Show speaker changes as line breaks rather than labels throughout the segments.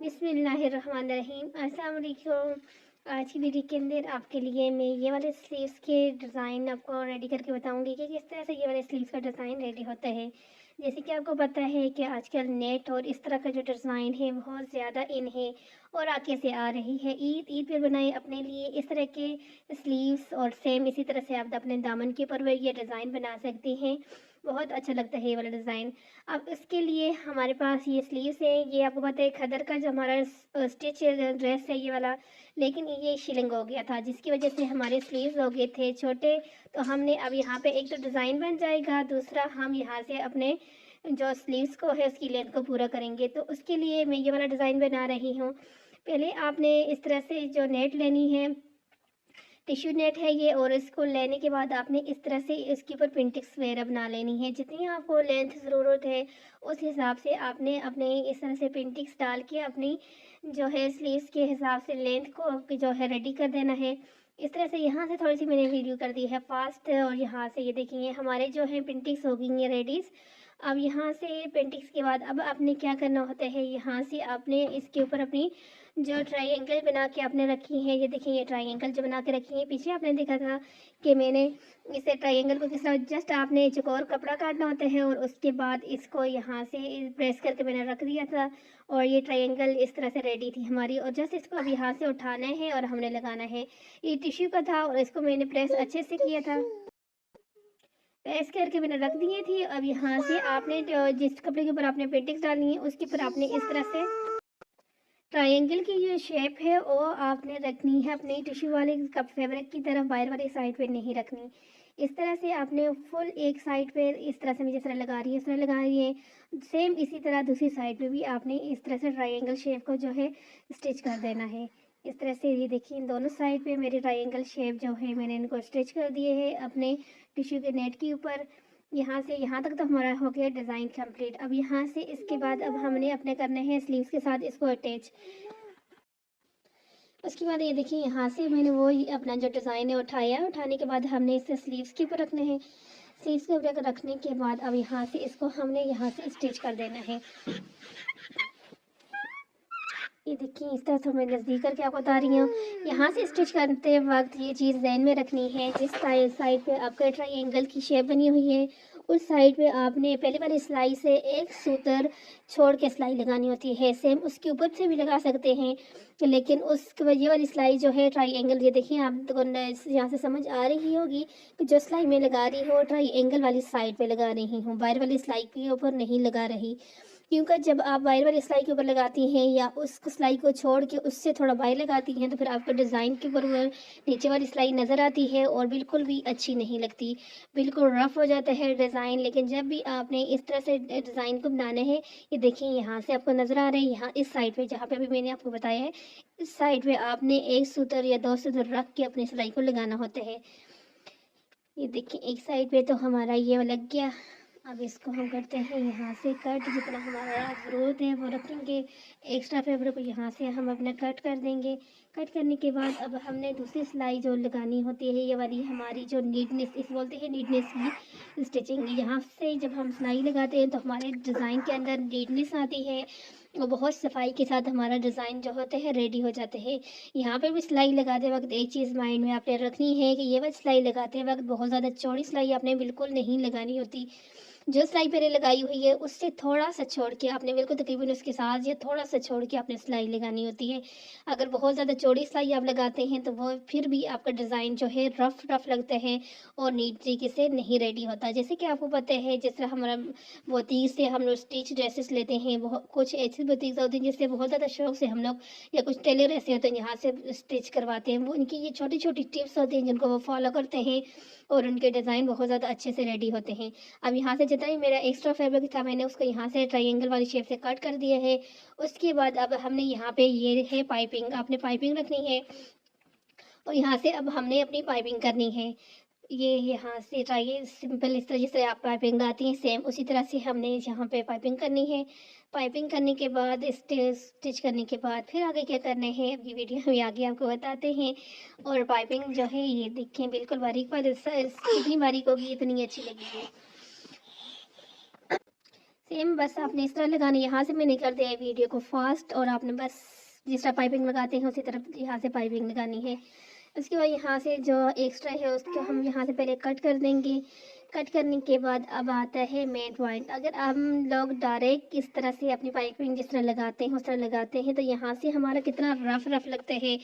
बिस्मिल्लाहिर्रहमानिर्रहीम। अस्सलाम वालेकुम। आज की वीडियो के अंदर आपके लिए मैं ये वाले स्लीव्स के डिज़ाइन आपको रेडी करके बताऊंगी कि किस तरह से ये वाले स्लीव्स का डिज़ाइन रेडी होता है। जैसे कि आपको पता है कि आजकल नेट और इस तरह का जो डिज़ाइन है बहुत ज़्यादा इन है और आगे से आ रही है। ईद ईद पर बनाए अपने लिए इस तरह के स्लीव्स और सेम इसी तरह से आप अपने दामन के ऊपर ये डिज़ाइन बना सकते हैं। बहुत अच्छा लगता है ये वाला डिज़ाइन। अब इसके लिए हमारे पास ये स्लीव्स है। ये आपको पता है खदर का जो हमारा स्टिच ड्रेस है ये वाला, लेकिन ये शिलिंग हो गया था जिसकी वजह से हमारे स्लीव्स हो गए थे छोटे। तो हमने अब यहाँ पे एक तो डिज़ाइन बन जाएगा, दूसरा हम यहाँ से अपने जो स्लीव्स को है उसकी लेंथ को पूरा करेंगे। तो उसके लिए मैं ये वाला डिज़ाइन बना रही हूँ। पहले आपने इस तरह से जो नेट लेनी है, टिश्यू नेट है ये, और इसको लेने के बाद आपने इस तरह से इसके ऊपर प्रिंटिंग्स वगैरह बना लेनी है। जितनी आपको लेंथ ज़रूरत है उस हिसाब से आपने अपने इस तरह से प्रिंटिंग्स डाल के अपनी जो है स्लीव्स के हिसाब से लेंथ को जो है रेडी कर देना है। इस तरह से यहाँ से थोड़ी सी मैंने वीडियो कर दी है फास्ट, और यहाँ से ये देखेंगे हमारे जो है प्रिंटिंग्स हो गई हैं रेडीज। अब यहाँ से पेंटिंग्स के बाद अब आपने क्या करना होता है, यहाँ से आपने इसके ऊपर अपनी जो ट्रायंगल बना के आपने रखी है, ये देखिए ये ट्रायंगल जो बना के रखी है। पीछे आपने देखा था कि मैंने इसे ट्रायंगल को किस तरह जस्ट आपने चौकोर कपड़ा काटना होता है और उसके बाद इसको यहाँ से प्रेस करके मैंने रख दिया था और ये ट्रायंगल इस तरह से रेडी थी हमारी। और जस्ट इसको अब यहाँ से उठाना है और हमने लगाना है। ये टिश्यू का था और इसको मैंने प्रेस अच्छे से किया था, प्रेस करके मैंने रख दिए थी। अब यहाँ से आपने जो जिस कपड़े के ऊपर आपने पेंटिंग्स डालनी है उसके ऊपर आपने इस तरह से ट्रायंगल की जो शेप है वो आपने रखनी है अपने टिश्यू वाले कप फैब्रिक की तरफ, बाहर वाली साइड पे नहीं रखनी। इस तरह से आपने फुल एक साइड पे इस तरह से मैं जिस तरह लगा रही है इस तरह लगा रही है। सेम इसी तरह दूसरी साइड पे भी आपने इस तरह से ट्रायंगल शेप को जो है स्टिच कर देना है। इस तरह से ये देखिए इन दोनों साइड पे मेरे ट्रायंगल शेप जो है मैंने इनको स्टिच कर दिए है अपने टिश्यू के नेट के ऊपर। यहाँ से यहाँ तक तो हमारा हो गया डिज़ाइन कंप्लीट। अब यहाँ से इसके बाद अब हमने अपने करने हैं स्लीव्स के साथ इसको अटैच। उसके बाद ये देखिए यहाँ से मैंने वो अपना जो डिज़ाइन है उठाया, उठाने के बाद हमने इसे स्लीव्स के ऊपर रखने हैं। स्लीव्स के ऊपर रखने के बाद अब यहाँ से इसको हमने यहाँ से स्टिच कर देना है। ये देखिए इस तरह से मैं नज़दीक करके आपको बता रही हूँ। यहाँ से स्टिच करते वक्त ये चीज़ ध्यान में रखनी है, जिस साइड पे आपका ट्रायंगल की शेप बनी हुई है उस साइड पे आपने पहले वाली सिलाई से एक सूतर छोड़ के सिलाई लगानी होती है। सेम उसके ऊपर से भी लगा सकते हैं, लेकिन उस ये वाली सिलाई जो है ट्रायंगल, ये देखिए आपको यहाँ से समझ आ रही होगी कि जो सिलाई मैं लगा रही हूँ ट्रायंगल वाली साइड पे लगा रही हूँ, बाहर वाली सिलाई के ऊपर नहीं लगा रही। क्योंकि जब आप बाहर वाली सिलाई के ऊपर लगाती हैं या उस सिलाई को छोड़ के उससे थोड़ा बाहर लगाती हैं तो फिर आपको डिज़ाइन के ऊपर वो नीचे वाली सिलाई नज़र आती है और बिल्कुल भी अच्छी नहीं लगती, बिल्कुल रफ़ हो जाता है डिज़ाइन। लेकिन जब भी आपने इस तरह से डिज़ाइन को बनाना है, ये देखिए यहाँ से आपको नज़र आ रहा है, यहाँ इस साइड पे जहाँ पे अभी मैंने आपको बताया है इस साइड पे आपने एक सूतर या दो सूतर रख के अपनी सिलाई को लगाना होता है। ये देखिए एक साइड पे तो हमारा ये लग गया। अब इसको हम करते हैं यहाँ से कट, जितना हमारा ज़रूरत है वो रखेंगे। एक्स्ट्रा फैब्रिक को यहाँ से हम अपना कट कर देंगे। कट करने के बाद अब हमने दूसरी सिलाई जो लगानी होती है, ये वाली हमारी जो नीडनेस इस बोलते हैं नीडनेस की स्टिचिंग, यहाँ से जब हम सिलाई लगाते हैं तो हमारे डिज़ाइन के अंदर नीडनेस आती है और बहुत सफाई के साथ हमारा डिज़ाइन जो होते हैं रेडी हो जाते हैं। यहाँ पे भी सिलाई लगाते वक्त एक चीज़ माइंड में आपने रखनी है कि ये वाली सिलाई लगाते वक्त बहुत ज़्यादा चौड़ी सिलाई आपने बिल्कुल नहीं लगानी होती। जो सिलाई मैंने लगाई हुई है उससे थोड़ा सा छोड़ के आपने बिल्कुल तकरीबन उसके साथ या थोड़ा सा छोड़ के आपने सिलाई लगानी होती है। अगर बहुत ज़्यादा चौड़ी सिलाई आप लगाते हैं तो वो फिर भी आपका डिज़ाइन जो है रफ रफ लगता है और नीट तरीके से नहीं रेडी होता। जैसे कि आपको पता है जिस तरह हमारा बुटीक से हम लोग स्टिच ड्रेसेस लेते हैं, बहुत कुछ ऐसी बुटीक होती हैं जिससे बहुत ज़्यादा शौक से हम लोग या कुछ टेलर ऐसे होते हैं यहाँ से स्टिच करवाते हैं, वो उनकी ये छोटी छोटी टिप्स होती हैं जिनको वो फॉलो करते हैं और उनके डिज़ाइन बहुत ज़्यादा अच्छे से रेडी होते हैं। अब यहाँ से जितना भी मेरा एक्स्ट्रा फैब्रिक था मैंने उसको यहाँ से ट्रायंगल वाली शेप से कट कर दिया है। उसके बाद अब हमने यहाँ पे ये है पाइपिंग, आपने पाइपिंग रखनी है और यहाँ से अब हमने अपनी पाइपिंग करनी है। ये यहाँ से ट्राइए सिंपल इस तरह जिस तरह आप पाइपिंग लगाती हैं सेम उसी तरह से हमने यहाँ पे पाइपिंग करनी है। पाइपिंग करने के बाद स्टिच करने के बाद फिर आगे क्या करना है अभी वीडियो में आगे आपको बताते हैं। और पाइपिंग जो है ये देखें बिल्कुल बारीक बारीक, जितनी बारीक होगी इतनी अच्छी लगेगी। सेम बस आपने इस तरह लगाना। यहाँ से मैंने कर दिया है वीडियो को फास्ट, और आपने बस जिस तरह पाइपिंग लगाते हैं उसी तरफ यहाँ से पाइपिंग लगानी है। उसके बाद यहाँ से जो एक्स्ट्रा है उसको हम यहाँ से पहले कट कर देंगे। कट करने के बाद अब आता है मेन पॉइंट। अगर हम लोग डायरेक्ट इस तरह से अपनी पाइपिंग जिस तरह लगाते हैं उस तरह लगाते हैं तो यहाँ से हमारा कितना रफ रफ लगता है,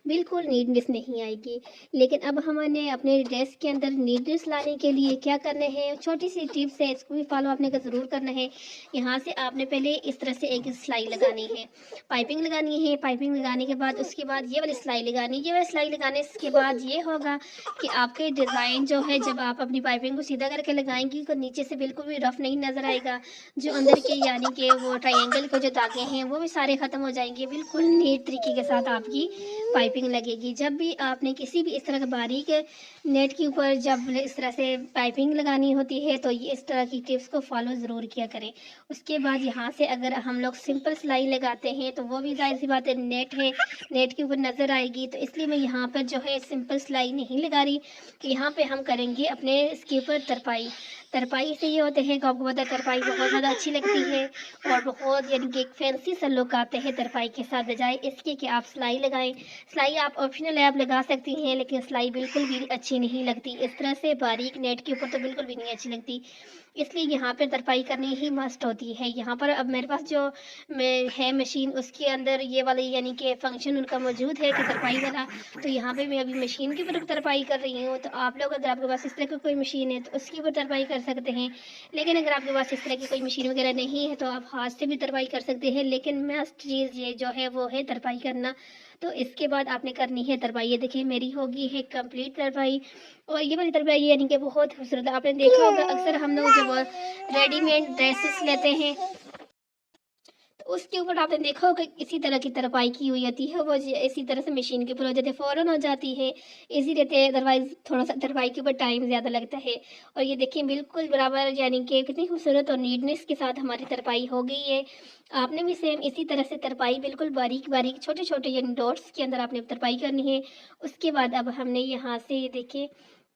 बिल्कुल नीटनेस नहीं आएगी। लेकिन अब हमने अपने ड्रेस के अंदर नीटनेस लाने के लिए क्या करना है, छोटी सी टिप्स है, इसको भी फॉलो आपने का ज़रूर करना है। यहाँ से आपने पहले इस तरह से एक सिलाई लगानी है, पाइपिंग लगानी है। पाइपिंग लगाने के बाद उसके बाद ये वाली सिलाई लगानी है। ये वाली सिलाई लगाने के बाद ये होगा कि आपके डिज़ाइन जो है, जब आप अपनी पाइपिंग को सीधा करके लगाएंगी तो नीचे से बिल्कुल भी रफ नहीं नज़र आएगा। जो अंदर के यानी कि वो ट्रायंगल को जो धागे हैं वो भी सारे ख़त्म हो जाएंगे। बिल्कुल नीट तरीके के साथ आपकी पाइपिंग लगेगी। जब भी आपने किसी भी इस तरह के बारीक नेट के ऊपर जब इस तरह से पाइपिंग लगानी होती है तो ये इस तरह की टिप्स को फॉलो ज़रूर किया करें। उसके बाद यहाँ से अगर हम लोग सिंपल सिलाई लगाते हैं तो वो भी जाहिर सी बात है, नेट है, नेट के ऊपर नज़र आएगी। तो इसलिए मैं यहाँ पर जो है सिंपल सिलाई नहीं लगा रही कि यहाँ पे हम करेंगे अपने इसके ऊपर तरपाई। तरपाई से ये होते हैं कि आपको पता है तरपाई बहुत ज़्यादा अच्छी लगती है और बहुत यानी कि एक फैंसी सा लुक आते हैं तरपाई के साथ, बजाय इसके कि आप सिलाई लगाएं। सिलाई आप ऑप्शनल है, आप लगा सकती हैं, लेकिन सिलाई बिल्कुल भी अच्छी नहीं लगती इस तरह से बारीक नेट के ऊपर, तो बिल्कुल भी नहीं अच्छी लगती। इसलिए यहाँ पर तरपाई करनी ही मस्ट होती है। यहाँ पर अब मेरे पास जो है मशीन, उसके अंदर ये वाला यानी कि फंक्शन उनका मौजूद है कि तरपाई वाला। तो यहाँ पे मैं अभी मशीन के ऊपर तरपाई कर रही हूँ। तो आप लोग अगर आपके पास इस तरह की कोई मशीन है तो उसके ऊपर तरपाई कर सकते हैं। लेकिन अगर आपके पास इस तरह की कोई मशीन वगैरह नहीं है तो आप हाथ से भी तरपाई कर सकते हैं। लेकिन मस्ट चीज़ ये जो है वो है तरपाई करना। तो इसके बाद आपने करनी है तरपाई। ये देखिए मेरी होगी है कंप्लीट तरपाई। और ये वाली तरपाई यानी कि बहुत खूबसूरत है। आपने देखा होगा अक्सर हम लोग जब रेडीमेड ड्रेसेस लेते हैं तो उसके ऊपर आपने देखा होगा इसी तरह की तरपाई की हुई होती है, वो इसी तरह से मशीन के ऊपर हो जाती है, फ़ौरन हो जाती है। इजी रहते हैं, अदरवाइज़ थोड़ा सा तरपाई के ऊपर टाइम ज़्यादा लगता है। और ये देखिए बिल्कुल बराबर यानी कि कितनी खूबसूरत और नीटनेस के साथ हमारी तरपाई हो गई है। आपने भी सेम इसी तरह से तरपाई बिल्कुल बारीक बारीक छोटे छोटे यानी डॉट्स के अंदर आपने तरपाई करनी है। उसके बाद अब हमने यहाँ से ये देखिए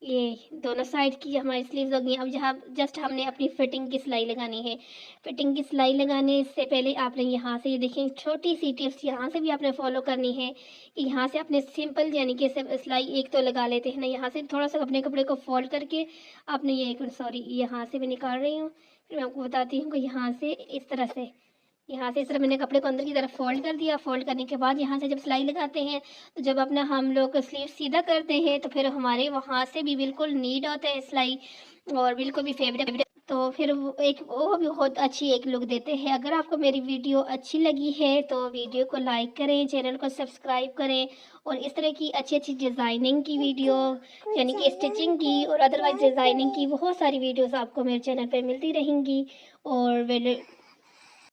ये दोनों साइड की हमारी स्लीव्स हो गई। अब जहाँ जस्ट हमने अपनी फिटिंग की सिलाई लगानी है। फिटिंग की सिलाई लगाने से पहले आपने यहाँ से ये देखें छोटी सी टिप्स यहाँ से भी आपने फॉलो करनी है कि यहाँ से आपने सिंपल यानी कि सिलाई एक तो लगा लेते हैं ना, यहाँ से थोड़ा सा अपने कपड़े को फोल्ड करके आपने ये एक सॉरी यहाँ से मैं निकाल रही हूँ, फिर मैं आपको बताती हूँ कि यहाँ से इस तरह से, यहाँ से इस तरह मैंने कपड़े को अंदर की तरफ फोल्ड कर दिया। फोल्ड करने के बाद यहाँ से जब सिलाई लगाते हैं तो जब अपना हम लोग स्लीव सीधा करते हैं तो फिर हमारे वहाँ से भी बिल्कुल नीट होता है सिलाई और बिल्कुल भी फेवरेट, तो फिर वो भी बहुत अच्छी एक लुक देते हैं। अगर आपको मेरी वीडियो अच्छी लगी है तो वीडियो को लाइक करें, चैनल को सब्सक्राइब करें और इस तरह की अच्छी अच्छी डिज़ाइनिंग की वीडियो यानी कि स्टिचिंग की और अदरवाइज डिज़ाइनिंग की बहुत सारी वीडियोस आपको मेरे चैनल पे मिलती रहेंगी। और